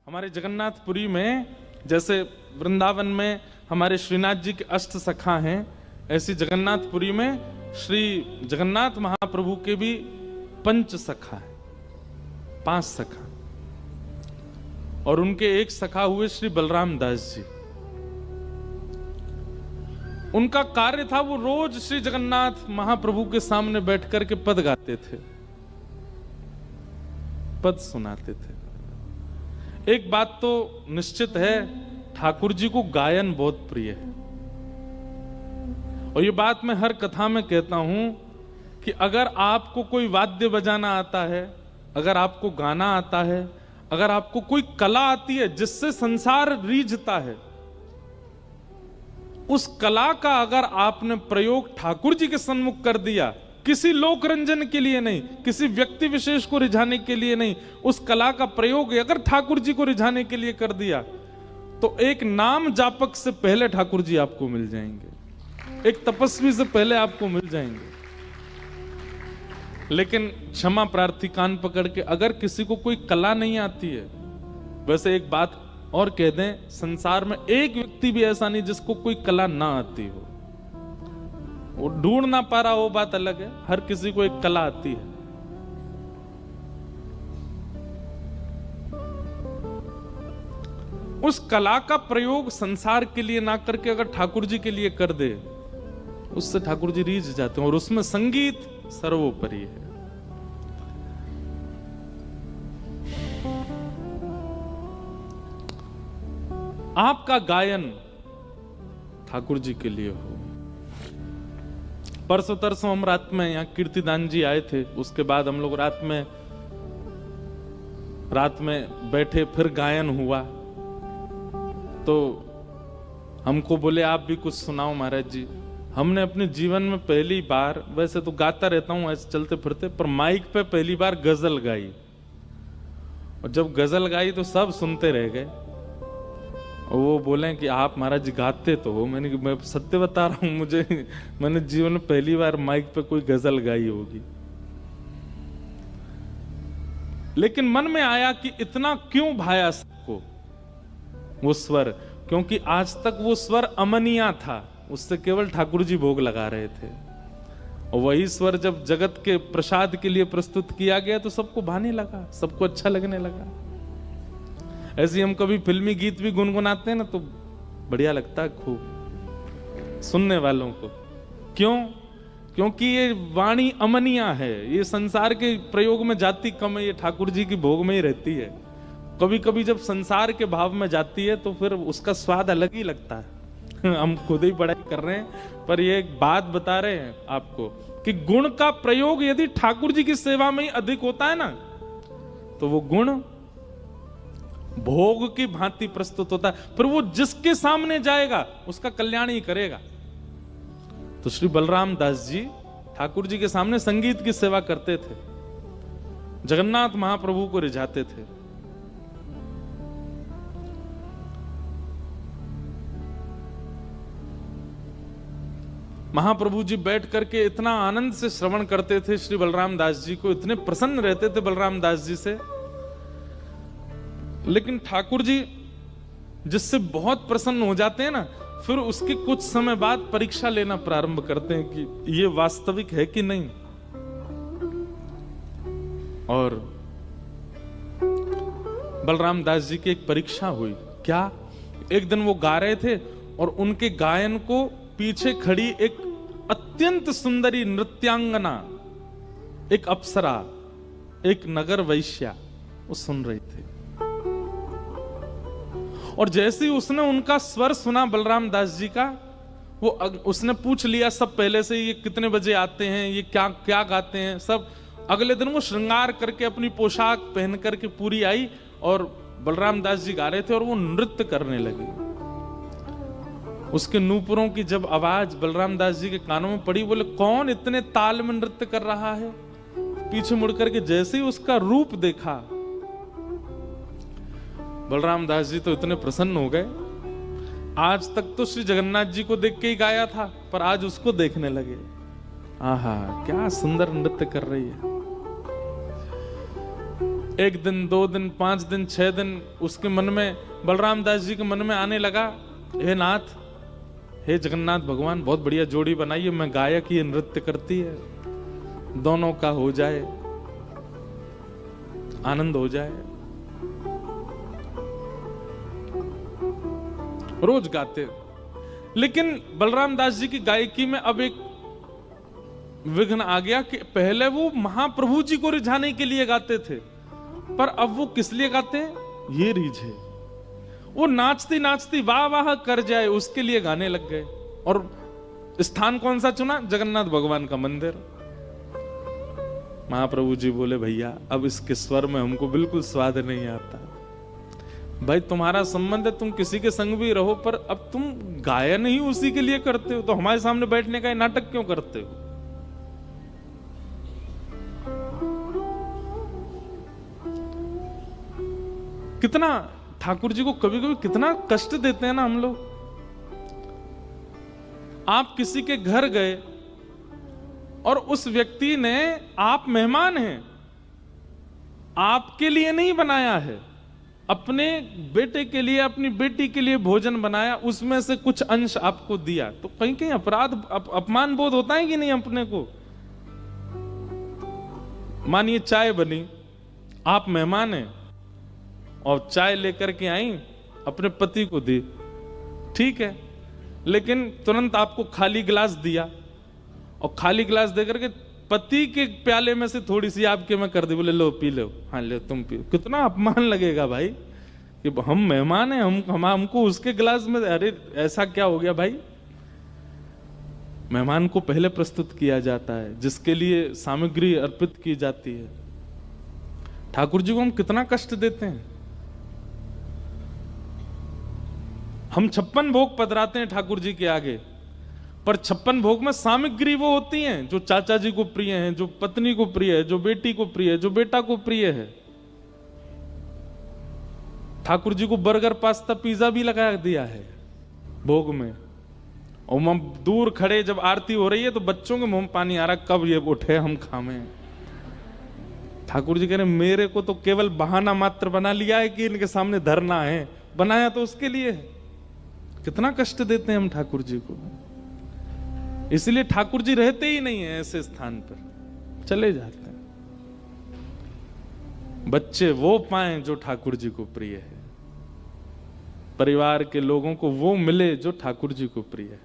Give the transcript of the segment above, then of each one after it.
हमारे जगन्नाथपुरी में जैसे वृंदावन में हमारे श्रीनाथ जी के अष्ट सखा हैं, ऐसी जगन्नाथपुरी में श्री जगन्नाथ महाप्रभु के भी पंच सखा है, 5 सखा। और उनके एक सखा हुए श्री बलराम दास जी। उनका कार्य था वो रोज श्री जगन्नाथ महाप्रभु के सामने बैठ करके पद गाते थे, पद सुनाते थे। एक बात तो निश्चित है, ठाकुर जी को गायन बहुत प्रिय है। और ये बात मैं हर कथा में कहता हूं कि अगर आपको कोई वाद्य बजाना आता है, अगर आपको गाना आता है, अगर आपको कोई कला आती है जिससे संसार रीझता है, उस कला का अगर आपने प्रयोग ठाकुर जी के सन्मुख कर दिया, किसी लोक रंजन के लिए नहीं, किसी व्यक्ति विशेष को रिझाने के लिए नहीं, उस कला का प्रयोग अगर ठाकुर जी को रिझाने के लिए कर दिया, तो एक नाम जापक से पहले ठाकुर जी आपको मिल जाएंगे, एक तपस्वी से पहले आपको मिल जाएंगे। लेकिन क्षमा प्रार्थी कान पकड़ के, अगर किसी को कोई कला नहीं आती है, वैसे एक बात और कह दें, संसार में एक व्यक्ति भी ऐसा नहीं जिसको कोई कला ना आती हो। वो ढूंढ ना पा रहा, वो बात अलग है, हर किसी को एक कला आती है। उस कला का प्रयोग संसार के लिए ना करके अगर ठाकुर जी के लिए कर दे, उससे ठाकुर जी रीझ जाते हैं। और उसमें संगीत सर्वोपरि है। आपका गायन ठाकुर जी के लिए हो। परसों तरसों हम रात में यहाँ कीर्तिदान जी आए थे, उसके बाद हम लोग रात में बैठे, फिर गायन हुआ। तो हमको बोले आप भी कुछ सुनाओ महाराज जी। हमने अपने जीवन में पहली बार, वैसे तो गाता रहता हूं ऐसे चलते फिरते, पर माइक पे पहली बार गजल गाई। और जब गजल गाई तो सब सुनते रह गए। और वो बोले कि आप महाराज जी गाते तो हो। मैं सत्य बता रहा हूं, मैंने जीवन में पहली बार माइक पे कोई गजल गाई होगी। लेकिन मन में आया कि इतना क्यों भाया सबको वो स्वर, क्योंकि आज तक वो स्वर अमनिया था, उससे केवल ठाकुर जी भोग लगा रहे थे। और वही स्वर जब जगत के प्रसाद के लिए प्रस्तुत किया गया तो सबको भाने लगा, सबको अच्छा लगने लगा। ऐसे हम कभी फिल्मी गीत भी गुनगुनाते हैं ना, तो बढ़िया लगता है खूब सुनने वालों को। क्यों? क्योंकि ये वाणी अमनिया है, ये संसार के प्रयोग में जाती कम है, ये ठाकुर जी की भोग में ही रहती है। कभी कभी जब संसार के भाव में जाती है तो फिर उसका स्वाद अलग ही लगता है। हम खुद ही पढ़ाई कर रहे हैं, पर ये एक बात बता रहे हैं आपको कि गुण का प्रयोग यदि ठाकुर जी की सेवा में ही अधिक होता है ना, तो वो गुण भोग की भांति प्रस्तुत होता है, फिर वो जिसके सामने जाएगा उसका कल्याण ही करेगा। तो श्री बलराम दास जी ठाकुर जी के सामने संगीत की सेवा करते थे, जगन्नाथ महाप्रभु को रिझाते थे। महाप्रभु जी बैठ करके इतना आनंद से श्रवण करते थे श्री बलराम दास जी को, इतने प्रसन्न रहते थे बलराम दास जी से। लेकिन ठाकुर जी जिससे बहुत प्रसन्न हो जाते हैं ना, फिर उसके कुछ समय बाद परीक्षा लेना प्रारंभ करते हैं कि ये वास्तविक है कि नहीं। और बलराम दास जी की एक परीक्षा हुई। क्या? एक दिन वो गा रहे थे और उनके गायन को पीछे खड़ी एक अत्यंत सुंदरी नृत्यांगना, एक अप्सरा, एक नगर वैश्या, वो सुन रही थी। और जैसे ही उसने उनका स्वर सुना बलराम दास जी का, वो उसने पूछ लिया सब पहले से, ये कितने बजे आते हैं, ये क्या क्या गाते हैं सब। अगले दिन वो श्रृंगार करके अपनी पोशाक पहन करके पूरी आई और बलराम दास जी गा रहे थे और वो नृत्य करने लगी। उसके नूपुरों की जब आवाज बलराम दास जी के कानों में पड़ी, बोले कौन इतने ताल में नृत्य कर रहा है। पीछे मुड़ करके जैसे ही उसका रूप देखा, बलराम दास जी तो इतने प्रसन्न हो गए। आज तक तो श्री जगन्नाथ जी को देख के ही गाया था, पर आज उसको देखने लगे। आहा, क्या सुंदर नृत्य कर रही है। 1 दिन 2 दिन 5 दिन 6 दिन उसके मन में, बलराम दास जी के मन में आने लगा, हे नाथ, हे जगन्नाथ भगवान, बहुत बढ़िया जोड़ी बनाई है, मैं गायक, ये नृत्य करती है, दोनों का हो जाए, आनंद हो जाए। रोज गाते। लेकिन बलराम दास जी की गायकी में अब एक विघ्न आ गया कि पहले वो महाप्रभु जी को रिझाने के लिए गाते थे, पर अब वो किस लिए गाते हैं? ये रीझे, वो नाचती नाचती वाह वाह कर जाए उसके लिए गाने लग गए। और स्थान कौन सा चुना? जगन्नाथ भगवान का मंदिर। महाप्रभु जी बोले, भैया अब इसके स्वर में हमको बिल्कुल स्वाद नहीं आता। भाई तुम्हारा संबंध है, तुम किसी के संग भी रहो, पर अब तुम गायन ही उसी के लिए करते हो, तो हमारे सामने बैठने का नाटक क्यों करते हो? कितना ठाकुर जी को कभी कभी कितना कष्ट देते हैं ना हम लोग। आप किसी के घर गए और उस व्यक्ति ने, आप मेहमान हैं, आपके लिए नहीं बनाया है, अपने बेटे के लिए, अपनी बेटी के लिए भोजन बनाया, उसमें से कुछ अंश आपको दिया, तो कहीं कहीं अपराध, अपमान बोध होता है कि नहीं अपने को? मानिए चाय बनी, आप मेहमान हैं और चाय लेकर के आई, अपने पति को दी, ठीक है, लेकिन तुरंत आपको खाली गिलास दिया और खाली गिलास देकर के पति के प्याले में से थोड़ी सी आपके में कर दी, बोले लो पी लो, हाँ ले तुम पी। कितना अपमान लगेगा भाई कि हम मेहमान हैं, हमको उसके गिलास में, अरे ऐसा क्या हो गया भाई? मेहमान को पहले प्रस्तुत किया जाता है, जिसके लिए सामग्री अर्पित की जाती है। ठाकुर जी को हम कितना कष्ट देते हैं। हम 56 भोग पधराते हैं ठाकुर जी के आगे, पर 56 भोग में सामग्री वो होती हैं जो चाचा जी को प्रिय हैं, जो पत्नी को प्रिय है, जो बेटी को प्रिय है, जो बेटा को प्रिय है। ठाकुर जी को बर्गर, पास्ता, पिज्जा भी लगा दिया है भोग में, और हम दूर खड़े, जब आरती हो रही है तो बच्चों के मुंह में पानी आ रहा, कब ये उठे हम खावें। ठाकुर जी कह रहे मेरे को तो केवल बहाना मात्र बना लिया है कि इनके सामने धरना है, बनाया तो उसके लिए है। कितना कष्ट देते हैं हम ठाकुर जी को। इसलिए ठाकुर जी रहते ही नहीं है ऐसे स्थान पर, चले जाते हैं। बच्चे वो पाएं जो ठाकुर जी को प्रिय है, परिवार के लोगों को वो मिले जो ठाकुर जी को प्रिय है।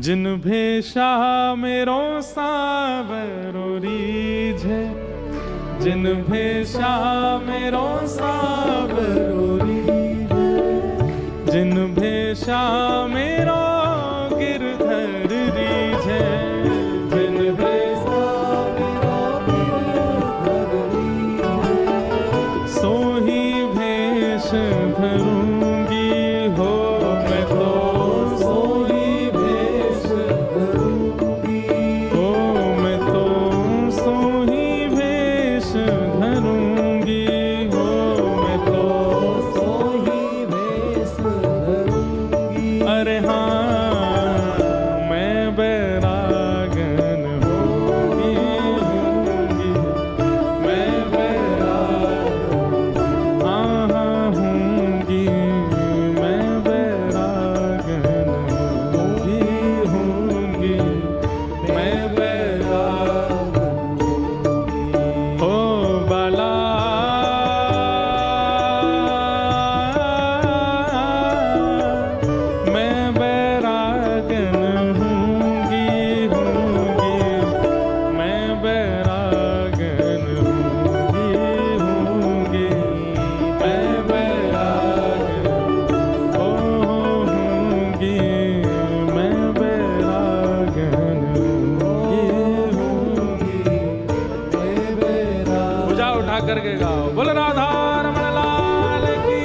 जिन भेषा मेरो सावरो रीझे, जिन भेषा मेरो सावरो रीझे, जिन भेषा मेरो गिरधर रीझे, जिन भेषा मेरो गिरधर रीझे, सोही भेष भरूंगी हो मैं तो, सोही भेष भरूंगी हो मैं तो, सोही भेष भरूंगी हो मैं तो, सोही भेष भरूंगी। अरे हाँ मैं बैरागन होंगी, मैं बैरागन, हाँ हाँ होंगी, मैं बैरागन होंगी, मैं बैरागन हो बाला। मैं बैरागन होंगी, मैं बैरागन होंगी, मैं बैरागन होंगी, मैं बैरागन होंगी, मैं बैरागन। पूजा उठा करके गाओ, बोल राधा रमण लाल की।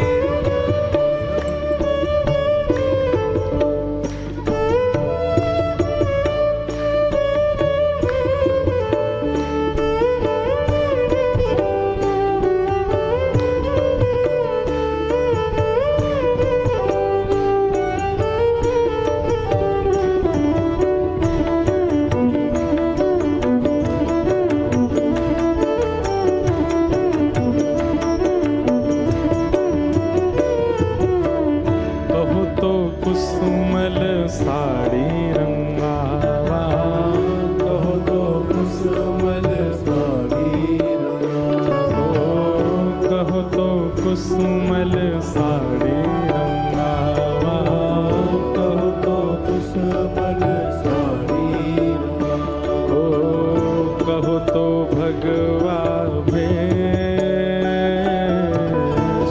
कुसुमल साड़ी रंगावा, कहो तो कुसुमल साड़ी रंगावा, ओ कहो तो भगवा भेष,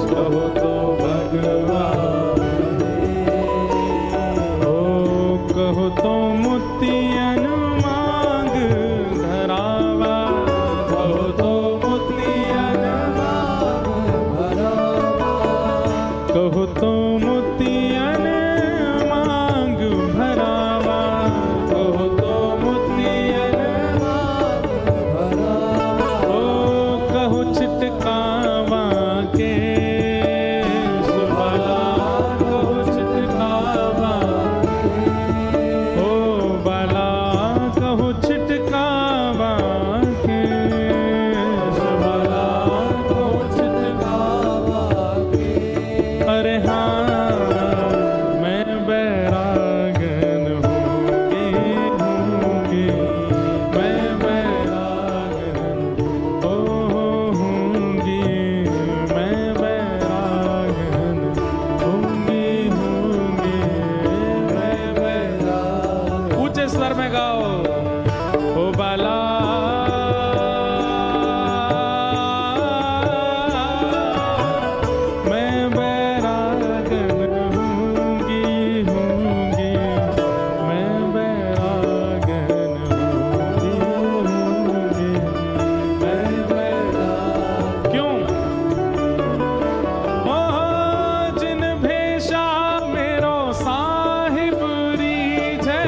कहो तो भगवा भेष, ओ कहो तो मोतियन मांग धरावा, कहो तो मोतियन कहो तो मोतियन मांग भरावा, कहो तो मोतियन ओ कहो छिटकावा के सुबाला, कहो छिटकावा ओ बाला, कहो छिटकावा के सुबाला, कहो छिटकावा के। अरे हाँ मैं बैरागन हूँगी, मैं बैरागन हूँगी, मैं बैरागन हूँगी, मैं बैरागन। ऊंचे स्वर में गाओ, ओ बाला मैं बैरागन हूँगी, मैं बैरागन हूँगी, मैं बैरागन। क्यों? ओ जिन भेषा मेरो साहिब रीझे,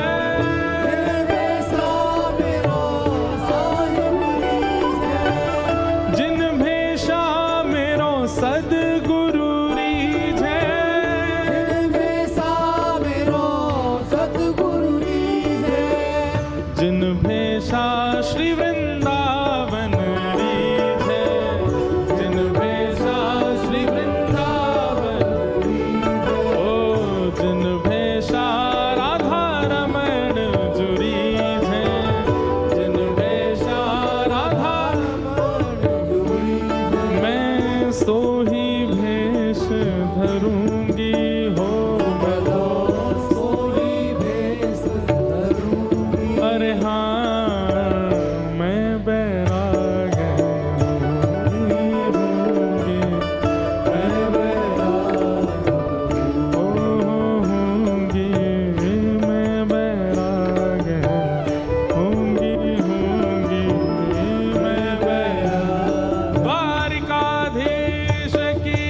जिन भेषा मेरो सद्गुरु रीझे, जिन भेषा श्री वृंदावन रीझे, जिन भेषा श्री वृंदावन ओ जिन भेषा राधा रमण जुरीझे, जिन भेषा राधा मैं सोही भेष धरूंगी हो, अरे हाँ मैं बैरागन हूँगी, मैं बैरागन हूँगी, मैं बैरागन हूँगी, मैं बैरागन। द्वारिकाधीश की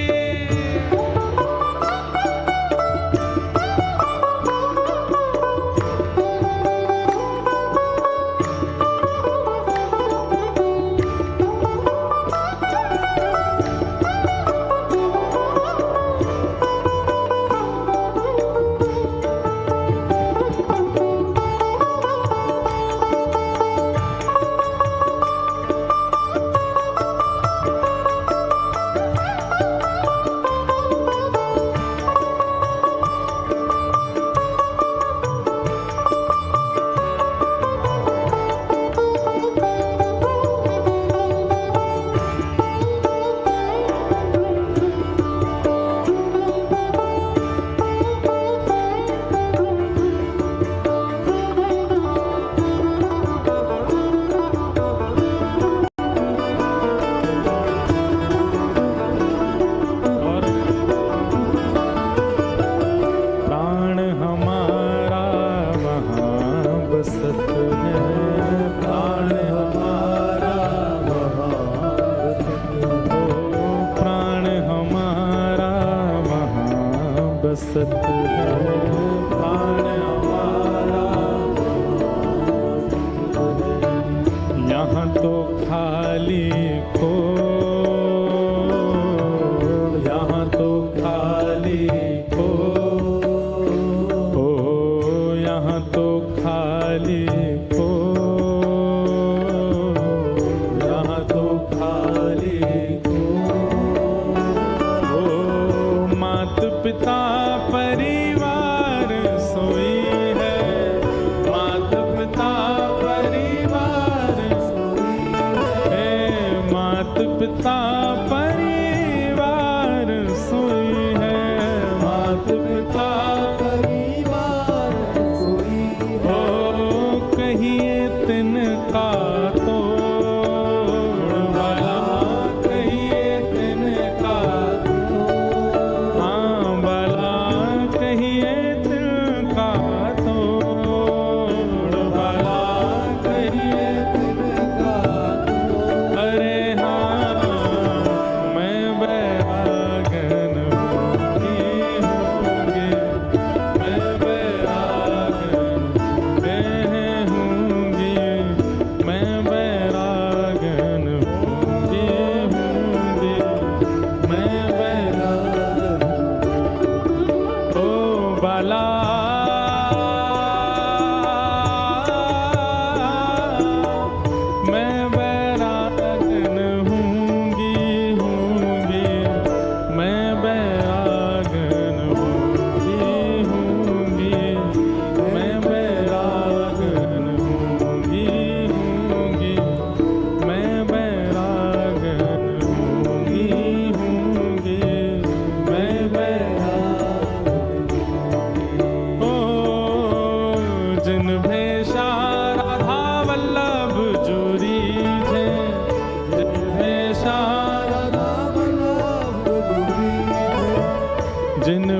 सत है प्राण हमारा, यहाँ तो खाली खो, यहाँ तो खाली खो, ओ यहाँ तो खाली खो, यहाँ तो खाली खो, ओ मात पिता परिवार सोई है, मात पिता परिवार सोई है, मात पिता परिवार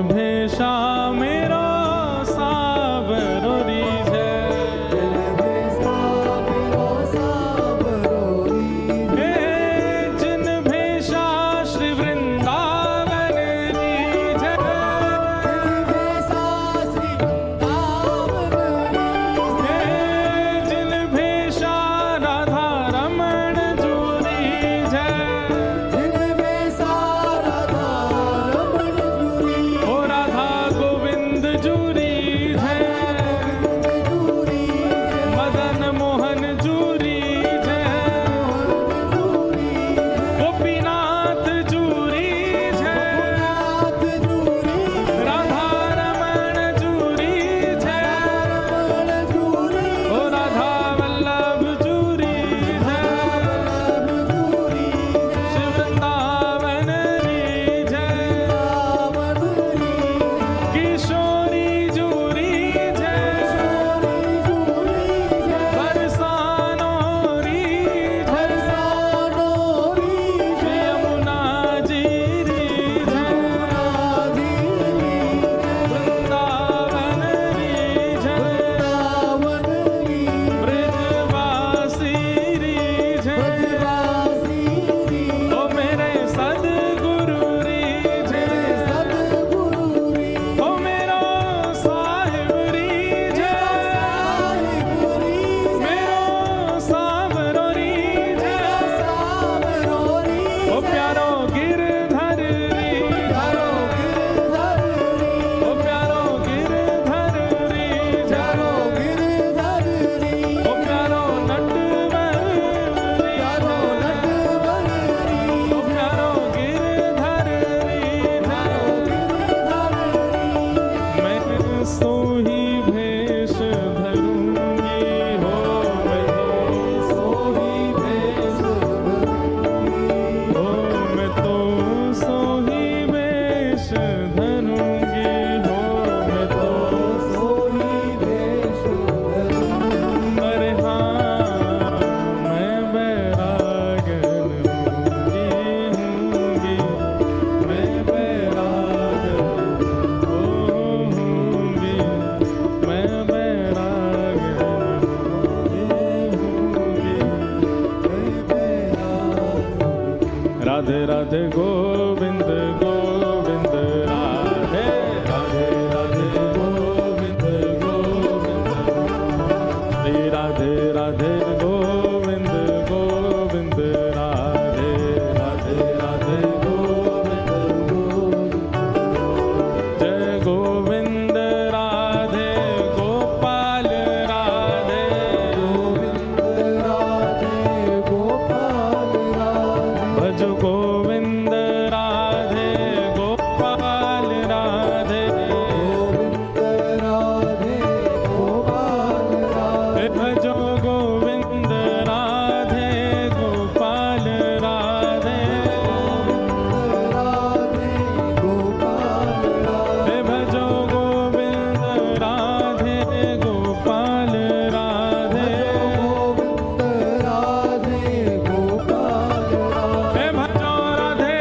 भेषा मेरो सावरो रीझे, जिन भेषा श्री वृंदावन रीझे, जिन भेषा राधा रमण जो रीझे, ओ राधा गोविंद जो रीझे, मदन मोहन जो रीझे, गोपीनाथ जो रीझे, राधा रमण जो रीझे, ओ राधा वल्लभ जो रीझे, श्री वृंदावन रीझे, किशोरी जो रीझे, बरसानो रीझे, यमुना जी रीझे, वृंदावन रीझे, ब्रजवासी रीझे, ओ मेरे सद्गुरु रीझे, ओ मेरो साहिब रीझे, मेरो सावरो रीझे, ओ प्यारो गिरधर रीझे, ओ प्यारो गिरधर रीझे, ओ प्यारो नटवर रीझे, ओ प्यारो गिरधर रीझे, मैं सोही भेष धरूंगी हो, मैं सोही भेष हो, मैं तो सोही भेष धरूंगी हो, मैं तो अरे हाँ मैं बैरागन हूँगी, मैं बैरागन होऊंगी, मैं बैरागन होऊंगी। राधे राधे गोविंद गोविंद राधे, राधे राधे गोविंद गोविंद, श्री राधे राधे गोविंद गोविंद राधे, राधे राधे गोविंद गोविंद, जय गोविंद राधे गोपाल राधे, भज गोविंद राधे गोपाल राधे, भजो गोविंद राधे गोपाल राधे, भजो गोविंद राधे गोपाल राधे, भजो राधे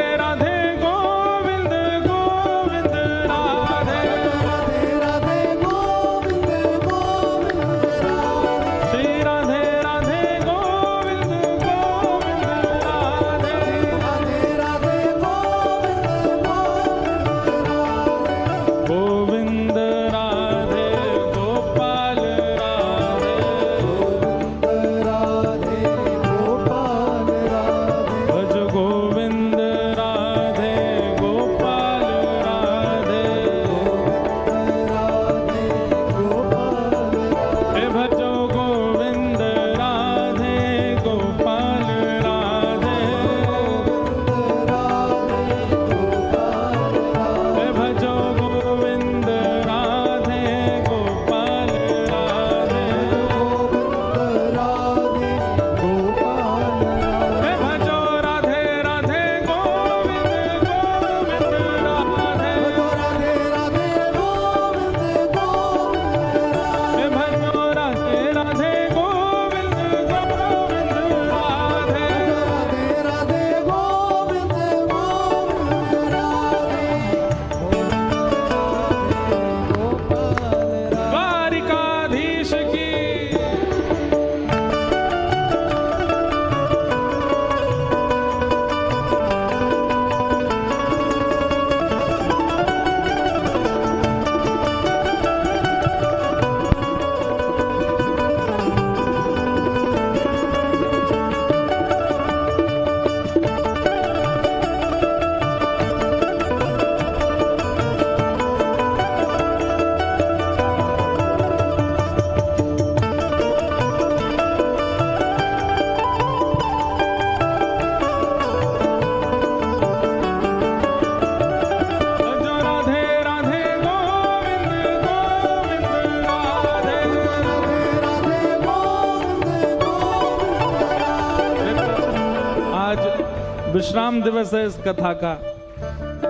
विश्राम दिवस है इस कथा का,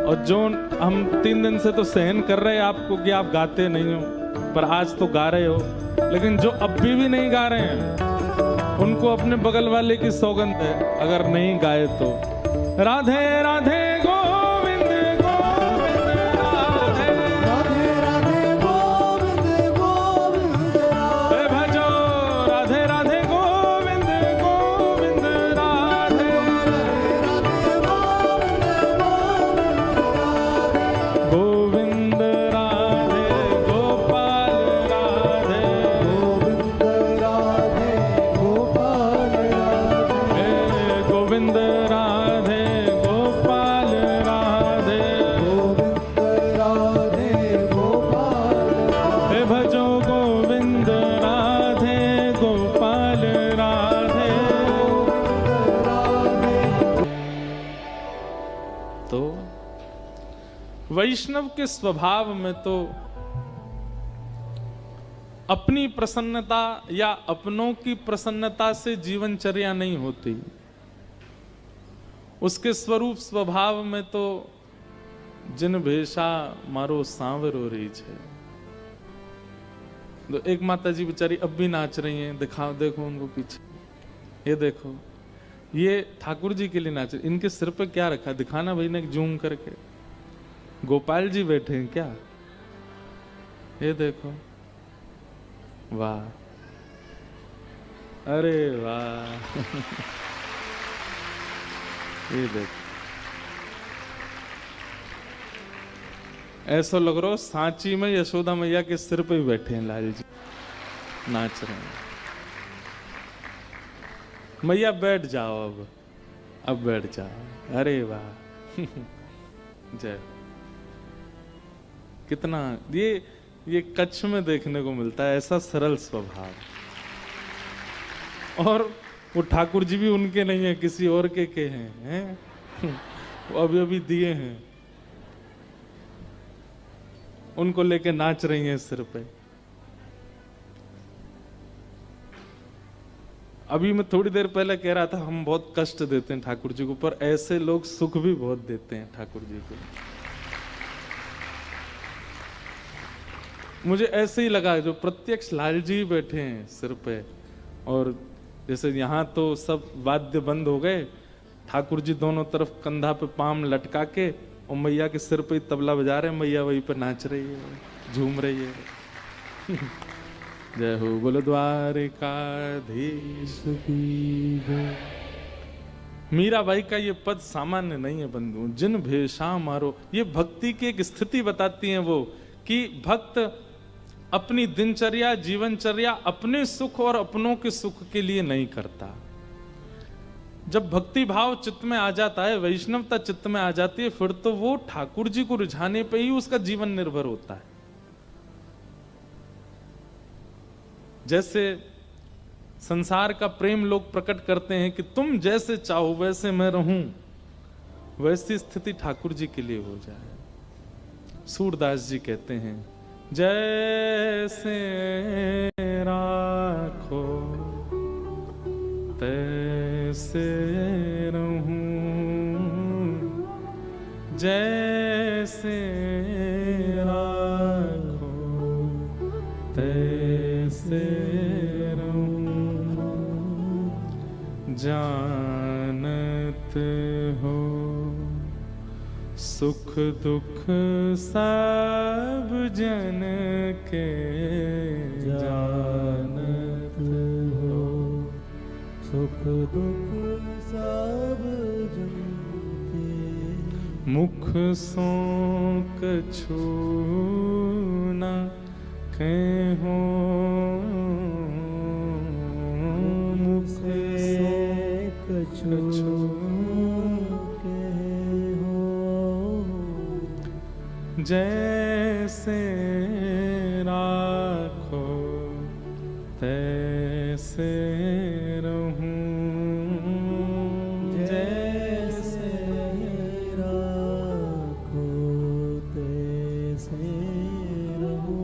और जो हम 3 दिन से तो सहन कर रहे हैं आपको कि आप गाते नहीं हो, पर आज तो गा रहे हो। लेकिन जो अब भी नहीं गा रहे हैं उनको अपने बगल वाले की सौगंध है, अगर नहीं गाए तो। राधे राधे गोविंद गोविंद राधे, राधे राधे गोविंद गोविंद राधे, भजो राधे राधे गोविंद गोविंद राधे, गोविंद राधे गोपाल राधे, गोविंद राधे गोपाल राधे, गोविंद राधे गोपाल राधे, गोविंद राधे गोपाल राधे, भजो गोविंद राधे गोपाल राधे। तो वैष्णव के स्वभाव में तो अपनी प्रसन्नता या अपनों की प्रसन्नता से जीवनचर्या नहीं होती। उसके स्वरूप स्वभाव में तो जिन भेषा मारो सांवरो रीछ है। तो एक माता जी बेचारी अब भी नाच रही हैं, दिखाओ देखो उनको पीछे, ये देखो, ये ठाकुर जी के लिए नाच रही। इनके सिर पे क्या रखा, दिखाना भाई ने जूम करके। गोपाल जी बैठे हैं क्या, ये देखो, वाह, अरे वाह ये देखो, ऐसा लग रहा हो सांची में यशोदा मैया के सिर पे ही बैठे हैं लाल जी, नाच रहे हैं। मैया बैठ जाओ, अब बैठ जाओ, अरे वाह जय। कितना ये कच्छ में देखने को मिलता है, ऐसा सरल स्वभाव। और वो ठाकुर जी भी उनके नहीं है, किसी और के हैं? वो अभी अभी दिए हैं, उनको लेके नाच रही हैं सिर पे। अभी मैं थोड़ी देर पहले कह रहा था हम बहुत कष्ट देते हैं ठाकुर जी को, पर ऐसे लोग सुख भी बहुत देते हैं ठाकुर जी को। मुझे ऐसे ही लगा, जो प्रत्यक्ष लाल जी बैठे हैं सिर पे, और जैसे यहाँ तो सब वाद्य बंद हो गए, ठाकुर जी दोनों तरफ कंधा पे पाम लटका के और मैया के सिर पे तबला बजा रहे हैं, मैया वहीं पे नाच रही है, झूम रही है। जय हो बोलो द्वारिकाधीश की जय। मीराबाई का ये पद सामान्य नहीं है बंधु। जिन भेषा मारो, ये भक्ति की एक स्थिति बताती हैं वो, कि भक्त अपनी दिनचर्या जीवनचर्या अपने सुख और अपनों के सुख के लिए नहीं करता। जब भक्ति भाव चित्त में आ जाता है, वैष्णवता चित्त में आ जाती है, फिर तो वो ठाकुर जी को रिझाने पे ही उसका जीवन निर्भर होता है। जैसे संसार का प्रेम लोग प्रकट करते हैं कि तुम जैसे चाहो वैसे मैं रहूं, वैसी स्थिति ठाकुर जी के लिए हो जाए। सूरदास जी कहते हैं, जैसे राखो तैसे रहूं, जैसे राखो तैसे रहूं, जानत हो सुख दुख सब जन के, जानत हो सुख दुख सब जन के, मुख सो कछु न कहो, मुख से कछु कहो, जैसे राखो तैसे रहूं, जैसे राखो तैसे रहूं।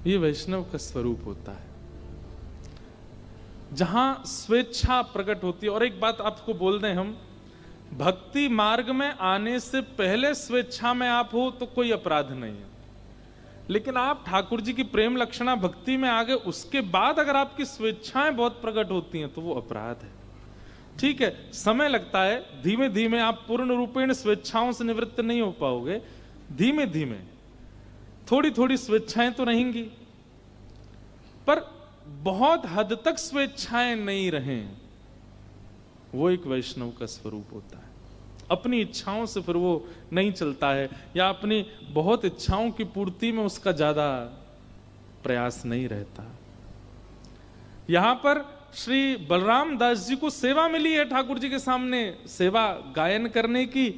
ये वैष्णव का स्वरूप होता है। जहां स्वेच्छा प्रकट होती है। और एक बात आपको बोल दें हम, भक्ति मार्ग में आने से पहले स्वेच्छा में आप हो तो कोई अपराध नहीं है, लेकिन आप ठाकुर जी की प्रेम लक्षणा भक्ति में आ गए, उसके बाद अगर आपकी स्वेच्छाएं बहुत प्रकट होती हैं तो वो अपराध है। ठीक है, समय लगता है, धीमे धीमे आप पूर्ण रूपेण स्वेच्छाओं से निवृत्त नहीं हो पाओगे, धीमे धीमे थोड़ी थोड़ी स्वेच्छाएं तो रहेंगी, पर बहुत हद तक स्वेच्छाएं नहीं रहें, वो एक वैष्णव का स्वरूप होता है। अपनी इच्छाओं से फिर वो नहीं चलता है, या अपनी बहुत इच्छाओं की पूर्ति में उसका ज्यादा प्रयास नहीं रहता। यहां पर श्री बलराम दास जी को सेवा मिली है ठाकुर जी के सामने सेवा गायन करने की,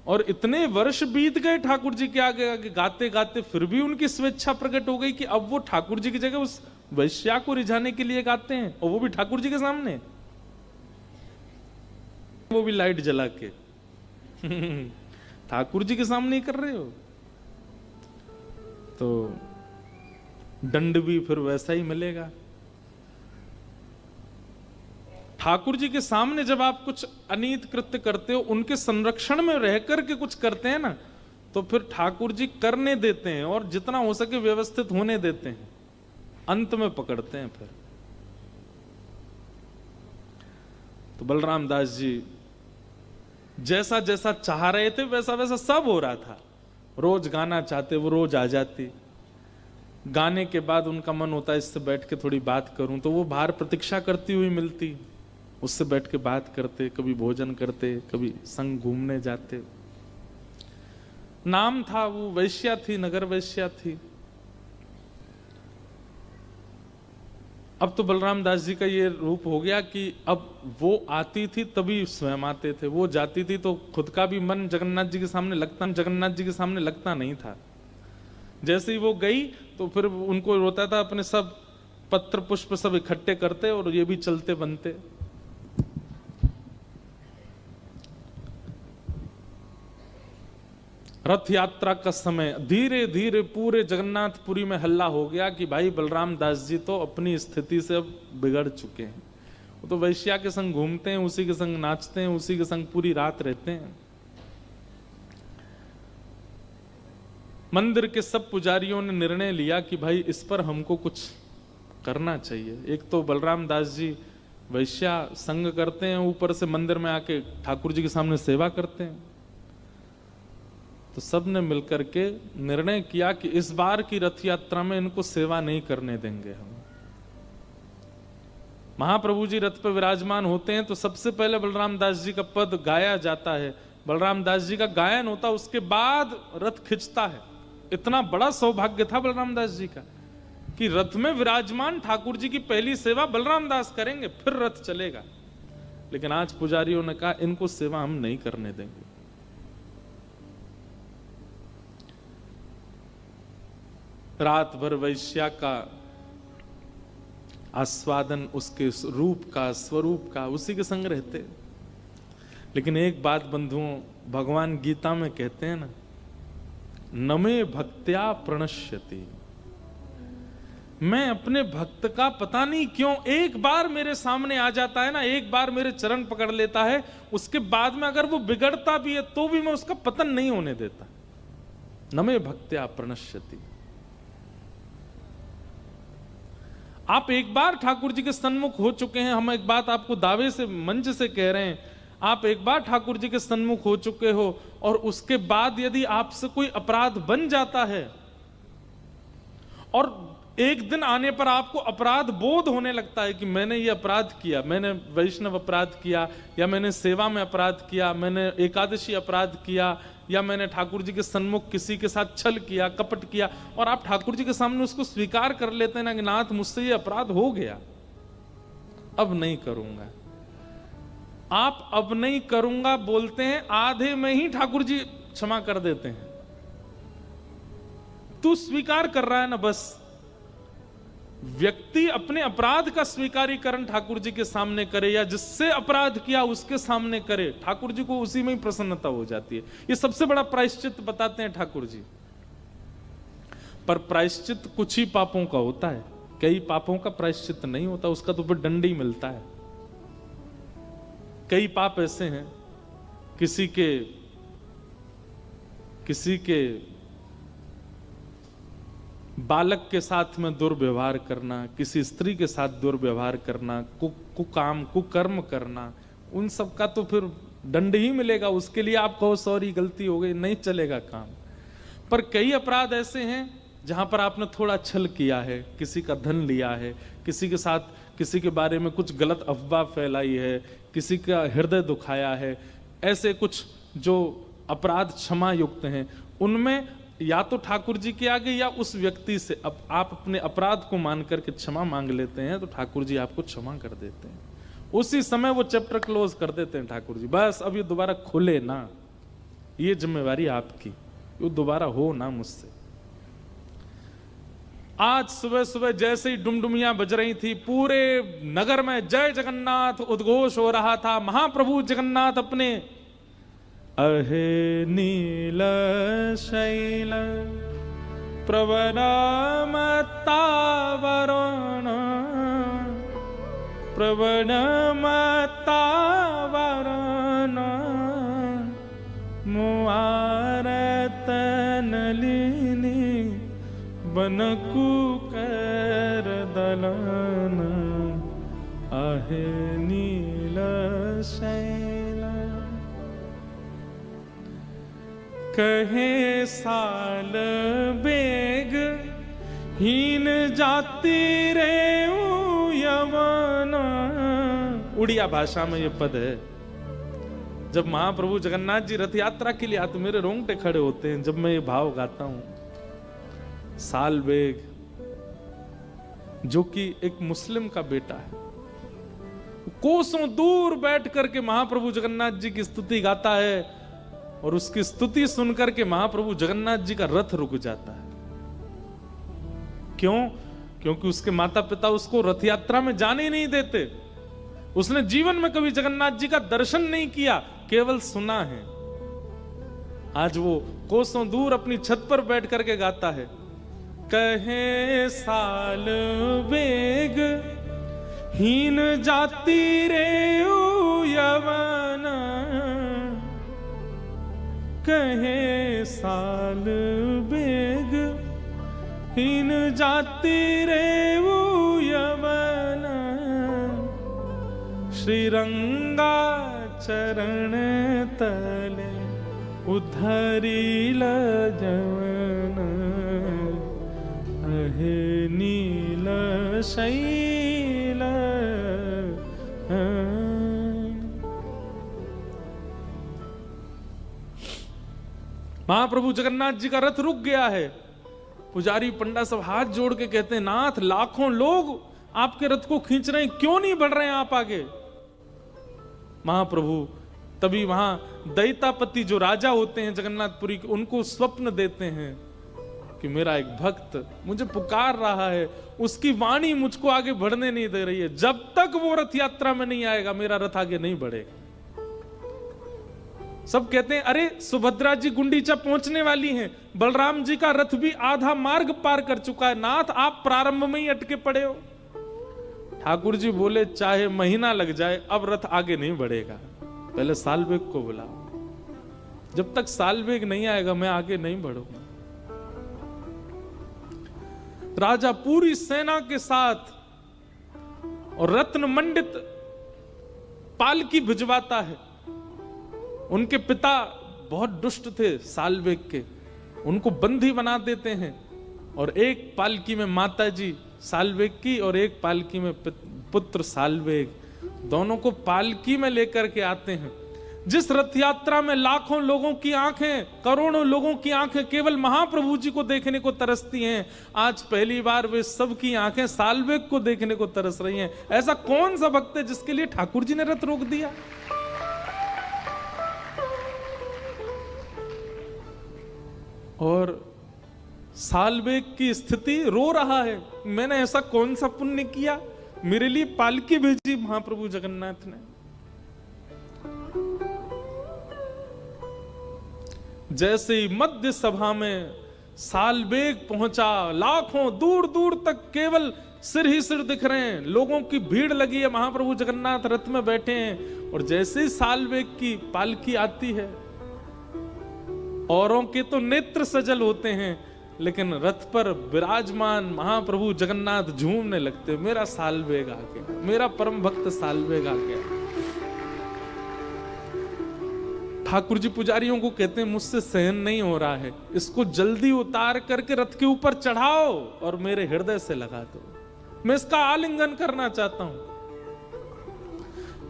और इतने वर्ष बीत गए ठाकुर जी के आगे आगे गाते गाते, फिर भी उनकी स्वेच्छा प्रकट हो गई कि अब वो ठाकुर जी की जगह उस वैश्या को रिझाने के लिए गाते हैं, और वो भी ठाकुर जी के सामने, वो भी लाइट जला के ठाकुर जी के सामने ही कर रहे हो, तो दंड भी फिर वैसा ही मिलेगा। ठाकुर जी के सामने जब आप कुछ अनीत कृत्य करते हो, उनके संरक्षण में रहकर के कुछ करते हैं ना, तो फिर ठाकुर जी करने देते हैं और जितना हो सके व्यवस्थित होने देते हैं, अंत में पकड़ते हैं फिर। तो बलराम दास जी जैसा जैसा चाह रहे थे वैसा वैसा सब हो रहा था। रोज गाना चाहते, वो रोज आ जाती। गाने के बाद उनका मन होता है इससे बैठ के थोड़ी बात करूं, तो वो बाहर प्रतीक्षा करती हुई मिलती, उससे बैठ के बात करते, कभी भोजन करते, कभी संग घूमने जाते। नाम था, वो वैश्या थी, नगर वैश्या थी। अब तो बलराम दास जी का ये रूप हो गया कि अब वो आती थी तभी स्वयं आते थे, वो जाती थी तो खुद का भी मन जगन्नाथ जी के सामने लगता नहीं था। जैसे ही वो गई तो फिर उनको रोता था, अपने सब पत्र पुष्प सब इकट्ठे करते और ये भी चलते बनते। रथ यात्रा का समय धीरे धीरे पूरे जगन्नाथपुरी में हल्ला हो गया कि भाई बलराम दास जी तो अपनी स्थिति से अब बिगड़ चुके हैं। वो तो वैश्या के संग घूमते हैं, उसी के संग नाचते हैं, उसी के संग पूरी रात रहते हैं। मंदिर के सब पुजारियों ने निर्णय लिया कि भाई इस पर हमको कुछ करना चाहिए। एक तो बलराम दास जी वैश्या संग करते हैं, ऊपर से मंदिर में आके ठाकुर जी के सामने सेवा करते हैं। तो सब ने मिलकर के निर्णय किया कि इस बार की रथ यात्रा में इनको सेवा नहीं करने देंगे हम। महाप्रभु जी रथ पर विराजमान होते हैं तो सबसे पहले बलराम दास जी का पद गाया जाता है, बलराम दास जी का गायन होता, उसके बाद रथ खिंचता है। इतना बड़ा सौभाग्य था बलराम दास जी का कि रथ में विराजमान ठाकुर जी की पहली सेवा बलराम दास करेंगे, फिर रथ चलेगा। लेकिन आज पुजारियों ने कहा इनको सेवा हम नहीं करने देंगे। रात भर वैश्या का आस्वादन, उसके रूप का, स्वरूप का, उसी के संग रहते। लेकिन एक बात बंधुओं, भगवान गीता में कहते हैं ना, नमे भक्त्या प्रणश्यति, मैं अपने भक्त का पता नहीं क्यों एक बार मेरे सामने आ जाता है ना, एक बार मेरे चरण पकड़ लेता है, उसके बाद में अगर वो बिगड़ता भी है तो भी मैं उसका पतन नहीं होने देता। नमे भक्त्या प्रणश्यति। आप एक बार ठाकुर जी के सन्मुख हो चुके हैं, हम एक बात आपको दावे से मंच से कह रहे हैं, आप एक बार ठाकुर जी के सन्मुख हो चुके हो और उसके बाद यदि आपसे कोई अपराध बन जाता है और एक दिन आने पर आपको अपराध बोध होने लगता है कि मैंने ये अपराध किया, मैंने वैष्णव अपराध किया, या मैंने सेवा में अपराध किया, मैंने एकादशी अपराध किया, या मैंने ठाकुर जी के सन्मुख किसी के साथ छल किया, कपट किया, और आप ठाकुर जी के सामने उसको स्वीकार कर लेते हैं ना कि नाथ मुझसे ये अपराध हो गया, अब नहीं करूंगा। आप अब नहीं करूंगा बोलते हैं, आधे में ही ठाकुर जी क्षमा कर देते हैं। तू स्वीकार कर रहा है ना, बस। व्यक्ति अपने अपराध का स्वीकारीकरण ठाकुर जी के सामने करे या जिससे अपराध किया उसके सामने करे, ठाकुर जी को उसी में ही प्रसन्नता हो जाती है। ये सबसे बड़ा प्रायश्चित बताते हैं ठाकुर जी। पर प्रायश्चित कुछ ही पापों का होता है, कई पापों का प्रायश्चित नहीं होता, उसका तो फिर दंड ही मिलता है। कई पाप ऐसे हैं, किसी के बालक के साथ में दुर्व्यवहार करना, किसी स्त्री के साथ दुर्व्यवहार करना, कुकाम कुकर्म करना, उन सब का तो फिर दंड ही मिलेगा। उसके लिए आप कहो सॉरी गलती हो गई, नहीं चलेगा काम। पर कई अपराध ऐसे हैं जहां पर आपने थोड़ा छल किया है, किसी का धन लिया है, किसी के साथ किसी के बारे में कुछ गलत अफवाह फैलाई है, किसी का हृदय दुखाया है, ऐसे कुछ जो अपराध क्षमा युक्त हैं, उनमें या तो ठाकुर जी के आगे या उस व्यक्ति से अब आप अपने अपराध को मान करके क्षमा मांग लेते हैं तो ठाकुर जी आपको क्षमा कर देते हैं। उसी समय वो चैप्टर क्लोज कर देते हैं ठाकुर जी, बस अब ये दोबारा खुले ना, ये जिम्मेवारी आपकी, ये दोबारा हो ना मुझसे। आज सुबह सुबह जैसे ही डुमडुमियां बज रही थी, पूरे नगर में जय जगन्नाथ उद्घोष हो रहा था। महाप्रभु जगन्नाथ अपने अहे नील शैल प्रवरामतावरण प्रवणमतावरण मुआरत नलिनी बनकु कर दलन आहे नील शैल कहे साल बेग हीन जाति रे यवन। उड़िया भाषा में ये पद है। जब महाप्रभु जगन्नाथ जी रथ यात्रा के लिए आते मेरे रोंगटे खड़े होते हैं जब मैं ये भाव गाता हूं। साल बेग जो कि एक मुस्लिम का बेटा है, कोसों दूर बैठ करके महाप्रभु जगन्नाथ जी की स्तुति गाता है और उसकी स्तुति सुनकर के महाप्रभु जगन्नाथ जी का रथ रुक जाता है। क्यों? क्योंकि उसके माता पिता उसको रथ यात्रा में जाने ही नहीं देते। उसने जीवन में कभी जगन्नाथ जी का दर्शन नहीं किया, केवल सुना है। आज वो कोसों दूर अपनी छत पर बैठ करके गाता है, कहे साल बेग हीन जाति रे यवन कहे साल बेग हीन जाति रे यवन श्रीरंगा चरण तले उद्धरी जवन अहे नील शैल। महाप्रभु जगन्नाथ जी का रथ रुक गया है। पुजारी पंडा सब हाथ जोड़ के कहते हैं, नाथ लाखों लोग आपके रथ को खींच रहे हैं, क्यों नहीं बढ़ रहे हैं आप आगे? महाप्रभु तभी वहां दैतापति जो राजा होते हैं जगन्नाथपुरी के, उनको स्वप्न देते हैं कि मेरा एक भक्त मुझे पुकार रहा है, उसकी वाणी मुझको आगे बढ़ने नहीं दे रही है, जब तक वो रथ यात्रा में नहीं आएगा मेरा रथ आगे नहीं बढ़ेगा। सब कहते हैं, अरे सुभद्रा जी गुंडीचा पहुंचने वाली हैं, बलराम जी का रथ भी आधा मार्ग पार कर चुका है, नाथ आप प्रारंभ में ही अटके पड़े हो। ठाकुर जी बोले, चाहे महीना लग जाए अब रथ आगे नहीं बढ़ेगा, पहले सालबेग को बुलाओ। जब तक सालबेग नहीं आएगा मैं आगे नहीं बढ़ूंगा। राजा पूरी सेना के साथ और रत्न मंडित पालकी भिजवाता है। उनके पिता बहुत दुष्ट थे सालबेग के, उनको बंदी बना देते हैं और एक पालकी में माता जी सालबेग की और एक पालकी में पुत्र सालबेग, दोनों को पालकी में लेकर के आते हैं। जिस रथ यात्रा में लाखों लोगों की आंखें, करोड़ों लोगों की आंखें केवल महाप्रभु जी को देखने को तरसती हैं, आज पहली बार वे सब की आंखें सालबेग को देखने को तरस रही हैं। ऐसा कौन सा भक्त है जिसके लिए ठाकुर जी ने रथ रोक दिया? और सालबेग की स्थिति रो रहा है, मैंने ऐसा कौन सा पुण्य किया, मेरे लिए पालकी भेजी महाप्रभु जगन्नाथ ने। जैसे ही मध्य सभा में सालबेग पहुंचा, लाखों दूर दूर तक केवल सिर ही सिर दिख रहे हैं, लोगों की भीड़ लगी है, महाप्रभु जगन्नाथ रथ में बैठे हैं। और जैसे ही सालवेग की पालकी आती है, औरों के तो नेत्र सजल होते हैं, लेकिन रथ पर विराजमान महाप्रभु जगन्नाथ झूमने लगते, मेरा सालवेग आ गया, मेरा परम भक्त सालवेग आ गया। ठाकुर जी पुजारियों को कहते हैं, मुझसे सहन नहीं हो रहा है, इसको जल्दी उतार करके रथ के ऊपर चढ़ाओ और मेरे हृदय से लगा दो, मैं इसका आलिंगन करना चाहता हूं।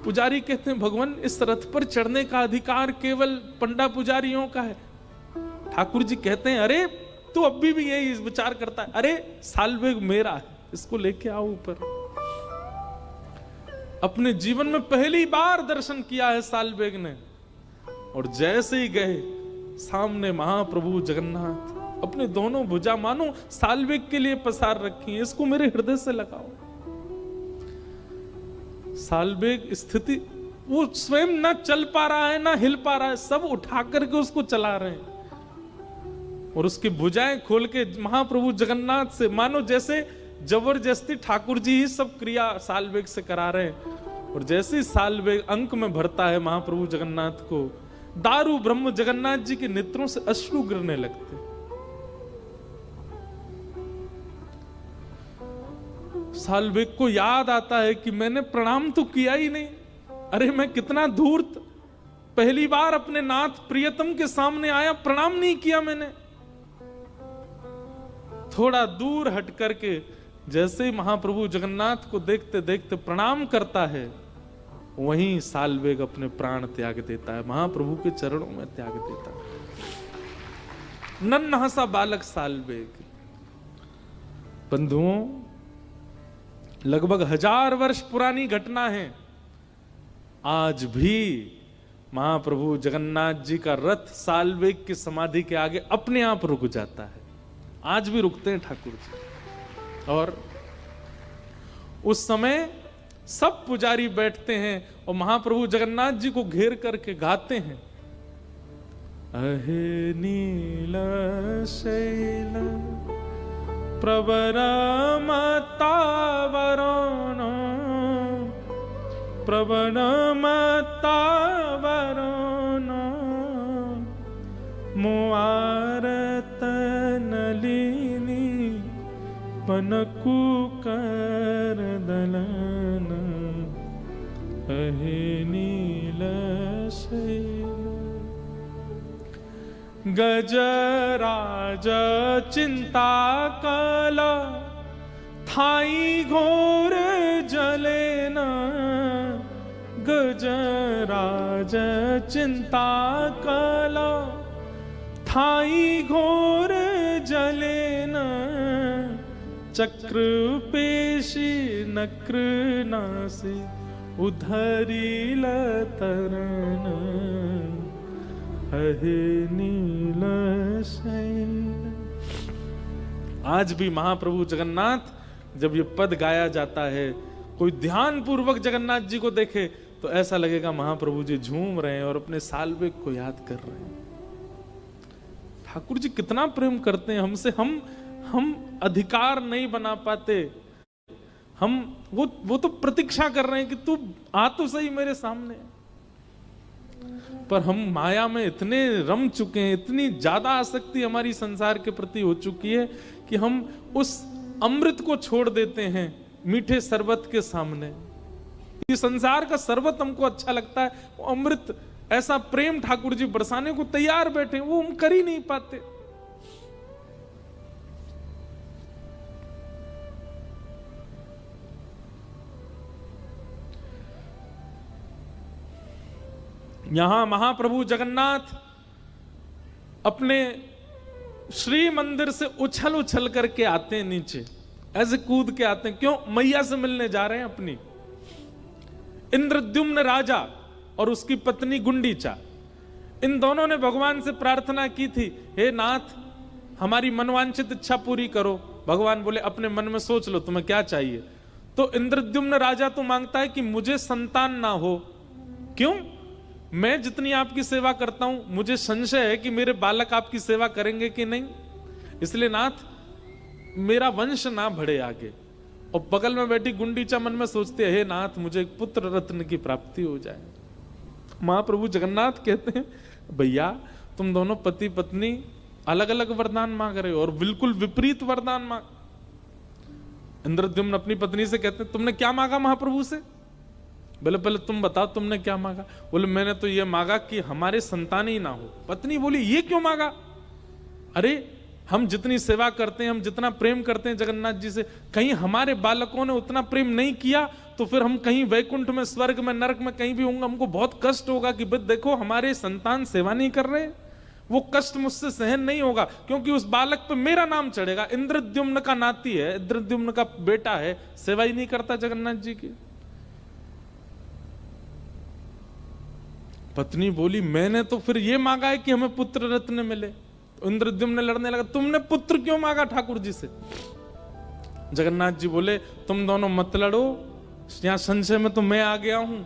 पुजारी कहते हैं, भगवान इस रथ पर चढ़ने का अधिकार केवल पंडा पुजारियों का है। ठाकुर जी कहते हैं, अरे तू अभी भी यही विचार करता है, अरे सालवेग मेरा है, इसको लेके आओ ऊपर। अपने जीवन में पहली बार दर्शन किया है सालवेग ने, और जैसे ही गए सामने महाप्रभु जगन्नाथ अपने दोनों भुजा मानो सालवेग के लिए पसार रखी है, इसको मेरे हृदय से लगाओ। सालवेग स्थिति, वो स्वयं ना चल पा रहा है ना हिल पा रहा है, सब उठा करके उसको चला रहे हैं, और उसकी भुजाएं खोल के महाप्रभु जगन्नाथ से मानो जैसे जबरदस्ती ठाकुर जी ही सब क्रिया सालवेग से करा रहे हैं। और जैसे ही सालवेग अंक में भरता है महाप्रभु जगन्नाथ को, दारू ब्रह्म जगन्नाथ जी के नेत्रों से अश्रु गिरने लगते। सालवेग को याद आता है कि मैंने प्रणाम तो किया ही नहीं, अरे मैं कितना धूर्त, पहली बार अपने नाथ प्रियतम के सामने आया, प्रणाम नहीं किया मैंने। थोड़ा दूर हट करके जैसे ही महाप्रभु जगन्नाथ को देखते देखते प्रणाम करता है, वहीं सालवेग अपने प्राण त्याग देता है, महाप्रभु के चरणों में त्याग देता है। नन्हा सा बालक सालवेग। बंधुओं, लगभग 1000 वर्ष पुरानी घटना है। आज भी महाप्रभु जगन्नाथ जी का रथ सालवेग की समाधि के आगे अपने आप रुक जाता है, आज भी रुकते हैं ठाकुर जी। और उस समय सब पुजारी बैठते हैं और महाप्रभु जगन्नाथ जी को घेर करके गाते हैं, अहे नील शैल प्रवरमतावरण प्रवरमतावरण मुआरत नलिनी पनकु कर दलन अहे नील शैल गजराज चिंता कला थाई घोर जलेन गजराज चिंता कला थाई घोर जलेन चक्र पेशी नक्र नासी उधरी लतरन अहे नील शैल। आज भी महाप्रभु जगन्नाथ जब ये पद गाया जाता है, कोई ध्यान पूर्वक जगन्नाथ जी को देखे तो ऐसा लगेगा महाप्रभु जी झूम रहे हैं और अपने सालवेग को याद कर रहे हैं। ठाकुर जी कितना प्रेम करते हैं हमसे, हम अधिकार नहीं बना पाते, हम वो तो प्रतीक्षा कर रहे हैं कि तू आ तो सही मेरे सामने, पर हम माया में इतने रम चुके हैं, इतनी ज्यादा आसक्ति हमारी संसार के प्रति हो चुकी है कि हम उस अमृत को छोड़ देते हैं मीठे शरबत के सामने। ये संसार का शरबत हमको अच्छा लगता है, वो अमृत ऐसा प्रेम ठाकुर जी बरसाने को तैयार बैठे, वो हम कर ही नहीं पाते। यहां महाप्रभु जगन्नाथ अपने श्री मंदिर से उछल उछल करके आते हैं नीचे, ऐसे कूद के आते हैं। क्यों? मैया से मिलने जा रहे हैं अपनी। इंद्रद्युम्न राजा और उसकी पत्नी गुंडीचा, इन दोनों ने भगवान से प्रार्थना की थी, हे नाथ हमारी मनवांछित इच्छा पूरी करो। भगवान बोले अपने मन में सोच लो तुम्हें क्या चाहिए। तो इंद्रद्युम्न राजा तो मांगता है कि मुझे संतान ना हो। क्यों? मैं जितनी आपकी सेवा करता हूं मुझे संशय है कि मेरे बालक आपकी सेवा करेंगे कि नहीं, इसलिए नाथ मेरा वंश ना बढ़े आगे। और बगल में बैठी गुंडीचा मन में सोचते हे नाथ मुझे एक पुत्र रत्न की प्राप्ति हो जाए। महाप्रभु जगन्नाथ कहते हैं भैया तुम दोनों पति पत्नी अलग अलग वरदान मांग रहे हो और बिल्कुल विपरीत वरदान मांग। इंद्रद्युम्न अपनी पत्नी से कहते हैं तुमने क्या मांगा महाप्रभु से? बोले पहले तुम बताओ तुमने क्या मांगा? बोले मैंने तो ये मांगा कि हमारे संतान ही ना हो। पत्नी बोली ये क्यों मांगा? अरे हम जितनी सेवा करते हैं, हम जितना प्रेम करते हैं जगन्नाथ जी से, कहीं हमारे बालकों ने उतना प्रेम नहीं किया तो फिर हम कहीं वैकुंठ में, स्वर्ग में, नरक में कहीं भी होंगे, हमको बहुत कष्ट होगा कि देखो हमारे संतान सेवा नहीं कर रहे। वो कष्ट मुझसे सहन नहीं होगा क्योंकि उस बालक पे मेरा नाम चढ़ेगा। इंद्रद्युम्न का नाती है, इंद्रद्युम्न का बेटा है, सेवा ही नहीं करता जगन्नाथ जी की। पत्नी बोली मैंने तो फिर ये मांगा है कि हमें पुत्र रत्न मिले। तो इंद्रद्युम्न ने लड़ने लगा तुमने पुत्र क्यों मांगा ठाकुर जी से? जगन्नाथ जी बोले तुम दोनों मत लड़ो, यहां संशय में तो मैं आ गया हूं,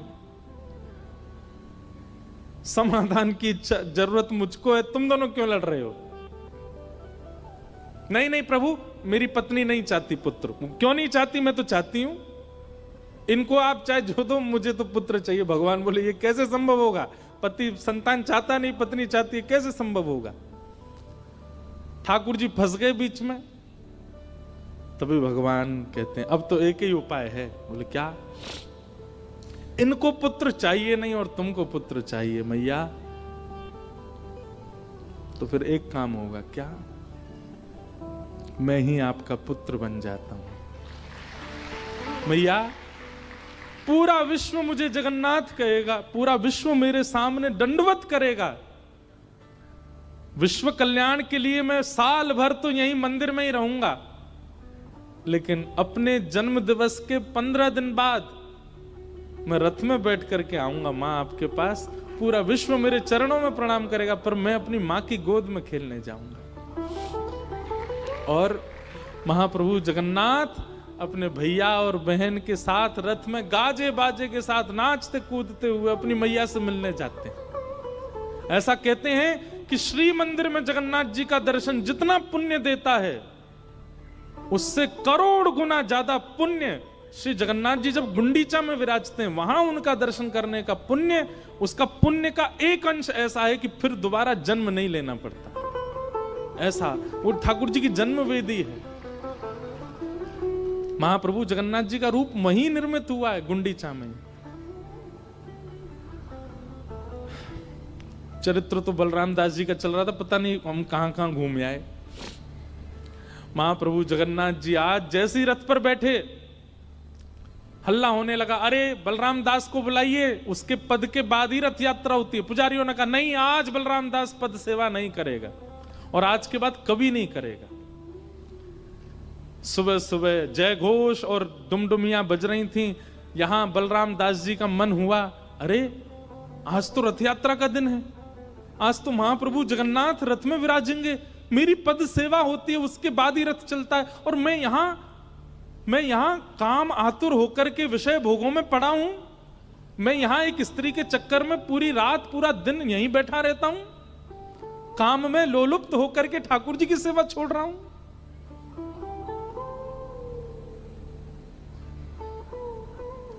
समाधान की इच्छा जरूरत मुझको है, तुम दोनों क्यों लड़ रहे हो? नहीं नहीं प्रभु मेरी पत्नी नहीं चाहती पुत्र। क्यों नहीं चाहती? मैं तो चाहती हूं, इनको आप चाहे जो दो, मुझे तो पुत्र चाहिए। भगवान बोले ये कैसे संभव होगा? पति संतान चाहता नहीं, पत्नी चाहती है, कैसे संभव होगा? ठाकुर जी फंस गए बीच में। तभी भगवान कहते हैं अब तो एक ही उपाय है। बोले क्या? इनको पुत्र चाहिए नहीं और तुमको पुत्र चाहिए मैया, तो फिर एक काम होगा। क्या? मैं ही आपका पुत्र बन जाता हूं मैया। पूरा विश्व मुझे जगन्नाथ कहेगा, पूरा विश्व मेरे सामने दंडवत करेगा। विश्व कल्याण के लिए मैं साल भर तो यहीं मंदिर में ही रहूंगा, लेकिन अपने जन्म दिवस के 15 दिन बाद मैं रथ में बैठ करके आऊंगा मां आपके पास। पूरा विश्व मेरे चरणों में प्रणाम करेगा, पर मैं अपनी मां की गोद में खेलने जाऊंगा। और महाप्रभु जगन्नाथ अपने भैया और बहन के साथ रथ में गाजे बाजे के साथ नाचते कूदते हुए अपनी मैया से मिलने जाते हैं। ऐसा कहते हैं कि श्री मंदिर में जगन्नाथ जी का दर्शन जितना पुण्य देता है, उससे करोड़ गुना ज्यादा पुण्य श्री जगन्नाथ जी जब गुंडीचा में विराजते हैं वहां उनका दर्शन करने का पुण्य, उसका पुण्य का एक अंश ऐसा है कि फिर दोबारा जन्म नहीं लेना पड़ता। ऐसा वो ठाकुर जी की जन्म वेदी है। महाप्रभु जगन्नाथ जी का रूप वहीं निर्मित हुआ है गुंडीचा में। चरित्र तो बलराम दास जी का चल रहा था, पता नहीं हम कहां कहां घूम आए। महाप्रभु जगन्नाथ जी आज जैसे ही रथ पर बैठे हल्ला होने लगा, अरे बलराम दास को बुलाइए, उसके पद के बाद ही रथ यात्रा होती है। पुजारियों ने कहा नहीं, आज बलराम दास पद सेवा नहीं करेगा और आज के बाद कभी नहीं करेगा। सुबह सुबह जय घोष और डुमडुमियां बज रही थीं। यहां बलराम दास जी का मन हुआ, अरे आज तो रथ यात्रा का दिन है, आज तो महाप्रभु जगन्नाथ रथ में विराजेंगे, मेरी पद सेवा होती है, उसके बाद ही रथ चलता है, और मैं यहां काम आतुर होकर के विषय भोगों में पड़ा हूं। मैं यहां एक स्त्री के चक्कर में पूरी रात पूरा दिन यहीं बैठा रहता हूं, काम में लोलुप्त होकर के ठाकुर जी की सेवा छोड़ रहा हूं।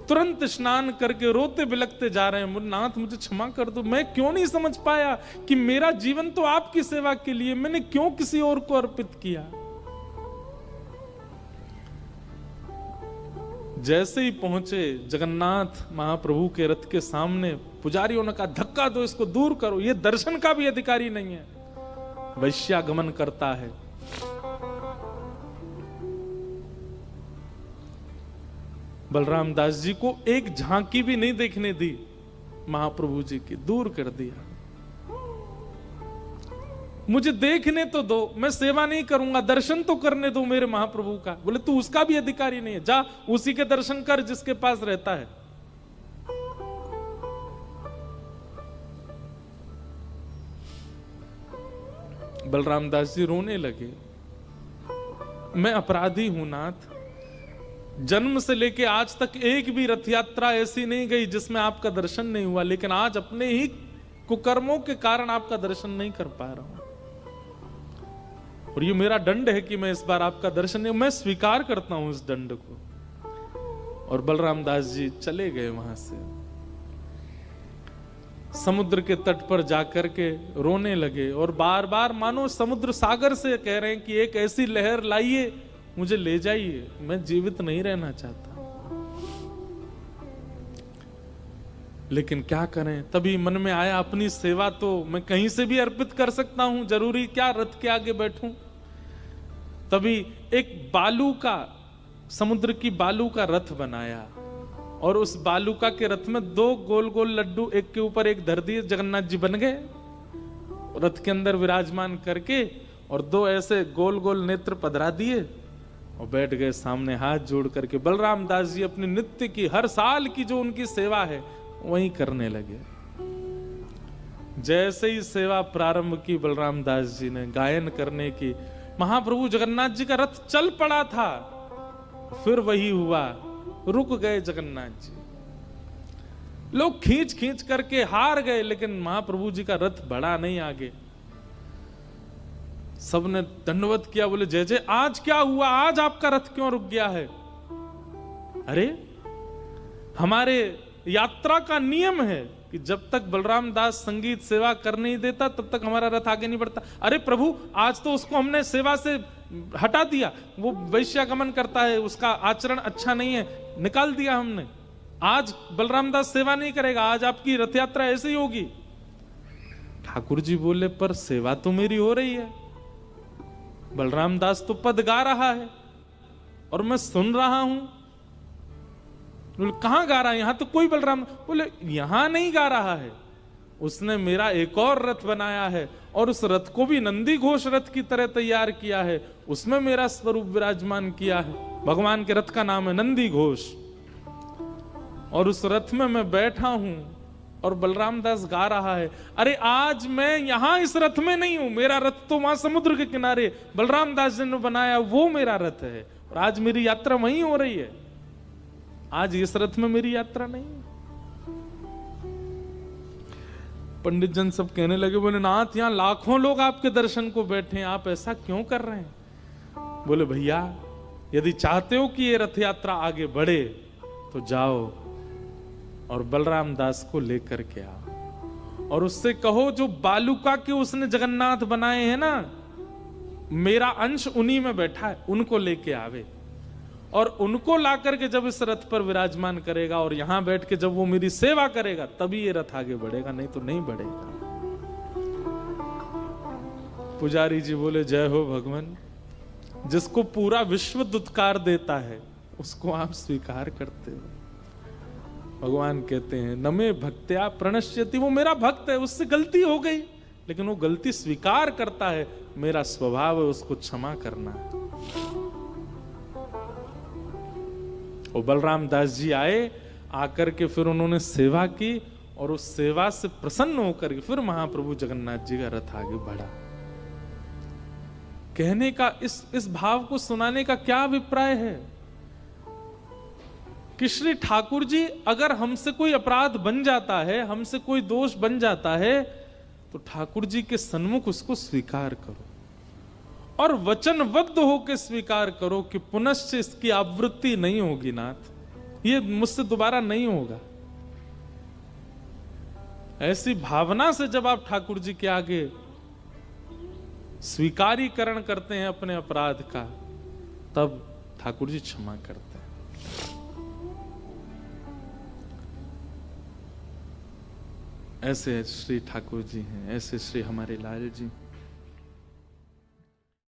तुरंत स्नान करके रोते बिलखते जा रहे हैं, नाथ मुझे क्षमा कर दो, मैं क्यों नहीं समझ पाया कि मेरा जीवन तो आपकी सेवा के लिए, मैंने क्यों किसी और को अर्पित किया। जैसे ही पहुंचे जगन्नाथ महाप्रभु के रथ के सामने, पुजारियों ने कहा धक्का दो, इसको दूर करो, ये दर्शन का भी अधिकारी नहीं है, वैश्यागमन करता है। बलराम दास जी को एक झांकी भी नहीं देखने दी महाप्रभु जी की, दूर कर दिया। मुझे देखने तो दो, मैं सेवा नहीं करूंगा, दर्शन तो करने दो मेरे महाप्रभु का। बोले तू उसका भी अधिकारी नहीं है, जा उसी के दर्शन कर जिसके पास रहता है। बलराम दास जी रोने लगे, मैं अपराधी हूं नाथ, जन्म से लेके आज तक एक भी रथ यात्रा ऐसी नहीं गई जिसमें आपका दर्शन नहीं हुआ, लेकिन आज अपने ही कुकर्मों के कारण आपका दर्शन नहीं कर पा रहा हूं, और ये मेरा दंड है कि मैं इस बार आपका दर्शन नहीं, मैं स्वीकार करता हूं इस दंड को। और बलराम दास जी चले गए वहां से। समुद्र के तट पर जाकर के रोने लगे और बार बार मानो समुद्र सागर से कह रहे हैं कि एक ऐसी लहर लाइए, मुझे ले जाइए, मैं जीवित नहीं रहना चाहता। लेकिन क्या करें, तभी मन में आया अपनी सेवा तो मैं कहीं से भी अर्पित कर सकता हूं, जरूरी क्या रथ के आगे बैठूं। तभी एक बालू का, समुद्र की बालू का रथ बनाया और उस बालूका के रथ में 2 गोल गोल लड्डू एक के ऊपर एक धर दिए, जगन्नाथ जी बन गए रथ के अंदर विराजमान करके, और 2 ऐसे गोल गोल नेत्र पधरा दिए और बैठ गए सामने हाथ जोड़ करके। बलराम दास जी अपनी नित्य की, हर साल की जो उनकी सेवा है वही करने लगे। जैसे ही सेवा प्रारंभ की बलराम दास जी ने गायन करने की, महाप्रभु जगन्नाथ जी का रथ चल पड़ा था, फिर वही हुआ, रुक गए जगन्नाथ जी। लोग खींच खींच करके हार गए, लेकिन महाप्रभु जी का रथ बढ़ा नहीं आगे। सबने दंडवत किया, बोले जय जय, आज क्या हुआ, आज आपका रथ क्यों रुक गया है? अरे हमारे यात्रा का नियम है कि जब तक बलराम दास संगीत सेवा कर नहीं देता तब तक हमारा रथ आगे नहीं बढ़ता। अरे प्रभु, आज तो उसको हमने सेवा से हटा दिया, वो वैश्यागमन करता है, उसका आचरण अच्छा नहीं है, निकाल दिया हमने। आज बलराम दास सेवा नहीं करेगा, आज आपकी रथ यात्रा ऐसे ही होगी। ठाकुर जी बोले पर सेवा तो मेरी हो रही है, बलराम दास तो पद गा रहा है और मैं सुन रहा हूं। बोले कहां गा रहा है? यहां तो कोई बलराम। बोले यहां नहीं गा रहा है, उसने मेरा एक और रथ बनाया है और उस रथ को भी नंदी घोष रथ की तरह तैयार किया है, उसमें मेरा स्वरूप विराजमान किया है। भगवान के रथ का नाम है नंदी घोष, और उस रथ में मैं बैठा हूं और बलराम दास गा रहा है। अरे आज मैं यहां इस रथ में नहीं हूं, मेरा रथ तो वहां समुद्र के किनारे बलराम दास जी ने बनाया, वो मेरा रथ है, और आज मेरी यात्रा वहीं हो रही है। आज इस रथ में मेरी यात्रा नहीं है। पंडित जन सब कहने लगे, बोले नाथ यहां लाखों लोग आपके दर्शन को बैठे हैं, आप ऐसा क्यों कर रहे हैं? बोले भैया, यदि चाहते हो कि ये रथ यात्रा आगे बढ़े तो जाओ और बलराम दास को लेकर के आओ और उससे कहो जो बालूका के उसने जगन्नाथ बनाए हैं ना, मेरा अंश उन्हीं में बैठा है, उनको लेके आवे और उनको ला करके जब इस रथ पर विराजमान करेगा और यहां बैठ के जब वो मेरी सेवा करेगा तभी ये रथ आगे बढ़ेगा, नहीं तो नहीं बढ़ेगा। पुजारी जी बोले जय हो भगवान, जिसको पूरा विश्व दुत्कार देता है उसको आप स्वीकार करते हो। भगवान कहते हैं नमे भक्त्या प्रणश्यति, वो मेरा भक्त है, उससे गलती हो गई लेकिन वो गलती स्वीकार करता है, मेरा स्वभाव है उसको क्षमा करना है। और बलराम दास जी आए, आकर के फिर उन्होंने सेवा की और उस सेवा से प्रसन्न होकर के फिर महाप्रभु जगन्नाथ जी का रथ आगे बढ़ा। कहने का इस भाव को सुनाने का क्या अभिप्राय है कि श्री ठाकुर जी अगर हमसे कोई अपराध बन जाता है, हमसे कोई दोष बन जाता है, तो ठाकुर जी के सन्मुख उसको स्वीकार करो और वचनबद्ध होकर स्वीकार करो कि पुनश्च इसकी आवृत्ति नहीं होगी नाथ, ये मुझसे दोबारा नहीं होगा। ऐसी भावना से जब आप ठाकुर जी के आगे स्वीकारीकरण करते हैं अपने अपराध का, तब ठाकुर जी क्षमा करते हैं। ऐसे श्री ठाकुर जी हैं, ऐसे श्री हमारे लाल जी।